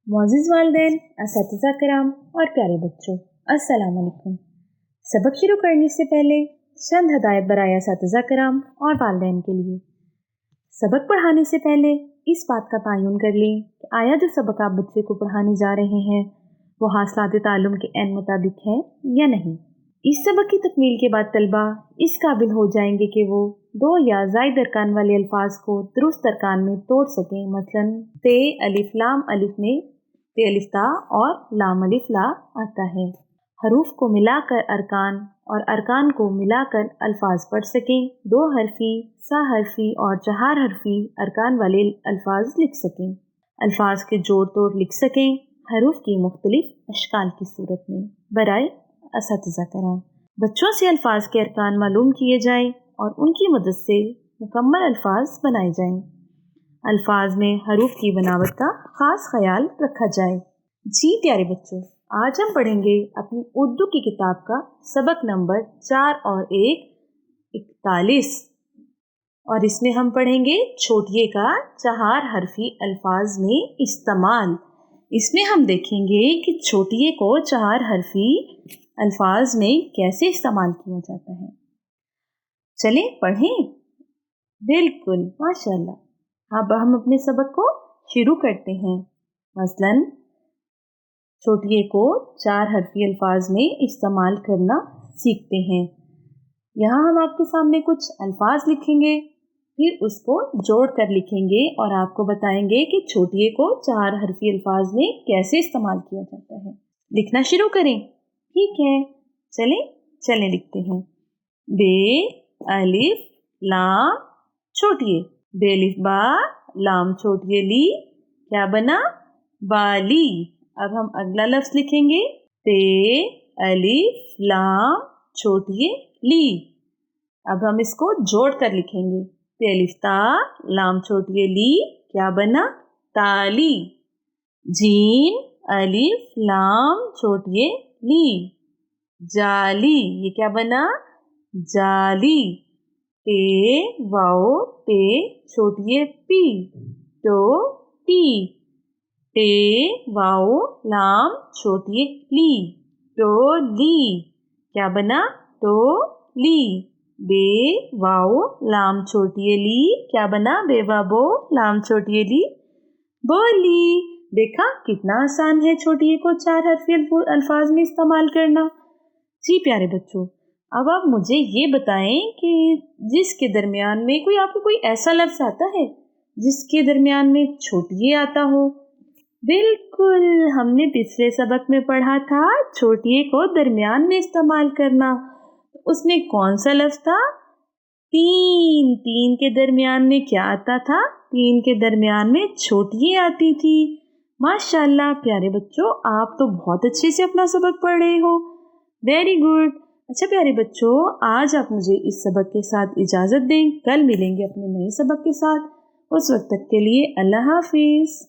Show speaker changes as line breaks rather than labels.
मुअज़्ज़िज़ वालिदैन, असातिज़ा किराम और प्यारे बच्चों, अस्सलाम वालेकुम। सबक शुरू करने से पहले चंद हदायत बराए असातिज़ा किराम और वालिदैन के लिए। सबक पढ़ाने से पहले इस बात का तयन कर लें कि आया जो सबक आप बच्चे को पढ़ाने जा रहे हैं वो हासिलात ताल्लुम के ऐन मुताबिक है या नहीं। इस सबक की तकमील के बाद तलबा इस काबिल हो जाएंगे कि वो दो या ज़ायद अरकान वाले अल्फाज को दुरुस्त अरकान में तोड़ सकें। मसलन ते अलिफ लाम अलिफ में ते अलिफ ता और लाम अलिफ ला आता है। हरूफ को मिलाकर अरकान और अरकान को मिलाकर अल्फाज पढ़ सकें। दो हरफी, सा हरफी और चहार हरफी अरकान वाले अल्फाज लिख सकें। अल्फाज के जोड़ तोड़ लिख सकें हरूफ की मुख्तलिफ अशकाल की सूरत में। बराए असातिज़ा कराम, बच्चों से अल्फाज के अरकान मालूम किए जाएं और उनकी मदद से मुकम्मल अल्फाज बनाए जाएं। अल्फाज में हरूफ की बनावट का ख़ास ख्याल रखा जाए। जी प्यारे बच्चों, आज हम पढ़ेंगे अपनी उर्दू की किताब का सबक नंबर 4 और 1 41 और इसमें हम पढ़ेंगे छोटिये का चहार हरफी अल्फाज में इस्तेमाल। इसमें हम देखेंगे कि छोटिये को चहार हरफी अल्फाज में कैसे इस्तेमाल किया जाता है। चलें पढ़ें। बिल्कुल, माशाल्लाह। अब हम अपने सबक को शुरू करते हैं। मसलन छोटिये को चार हरफी अल्फाज में इस्तेमाल करना सीखते हैं। यहाँ हम आपके सामने कुछ अल्फाज लिखेंगे, फिर उसको जोड़ कर लिखेंगे और आपको बताएंगे कि छोटिये को चार हरफी अल्फाज में कैसे इस्तेमाल किया जाता है। लिखना शुरू करें। ठीक है, चलें लिखते हैं। बे अलिफ लाम छोटिये, बेलिफ बा लाम छोटिये ली, क्या बना? बाली। अब हम अगला लफ्ज लिखेंगे ते अलिफ लाम छोटिये ली। अब हम इसको जोड़ कर लिखेंगे ते अलिफ ता लाम छोटिये ली, क्या बना? ताली। जीन अलिफ लाम छोटिये ली, जाली, ये क्या बना? जाली। पे वाओ पे छोटिये पी, तो टी। टे वाओ लाम छोटिये ली, तो ली, क्या बना? तो ली। बे वाओ लाम छोटिये ली, क्या बना? बेवाबो लाम छोटिये ली, बोली। देखा कितना आसान है छोटिये को चार हरफी अल्फाज में इस्तेमाल करना। जी प्यारे बच्चों, अब आप मुझे ये बताएं कि जिसके दरमियान में आपको कोई ऐसा लफ्ज़ आता है जिसके दरमियान में छोटिये आता हो। बिल्कुल, हमने पिछले सबक में पढ़ा था छोटिये को दरमियान में इस्तेमाल करना। उसमें कौन सा लफ्ज़ था? तीन। तीन के दरमियान में क्या आता था? तीन के दरमियान में छोटिये आती थी। माशाल्लाह प्यारे बच्चों, आप तो बहुत अच्छे से अपना सबक पढ़ रहे हो। Very good. अच्छा प्यारे बच्चों, आज आप मुझे इस सबक के साथ इजाज़त दें। कल मिलेंगे अपने नए सबक के साथ। उस वक्त तक के लिए अल्लाह हाफिज़।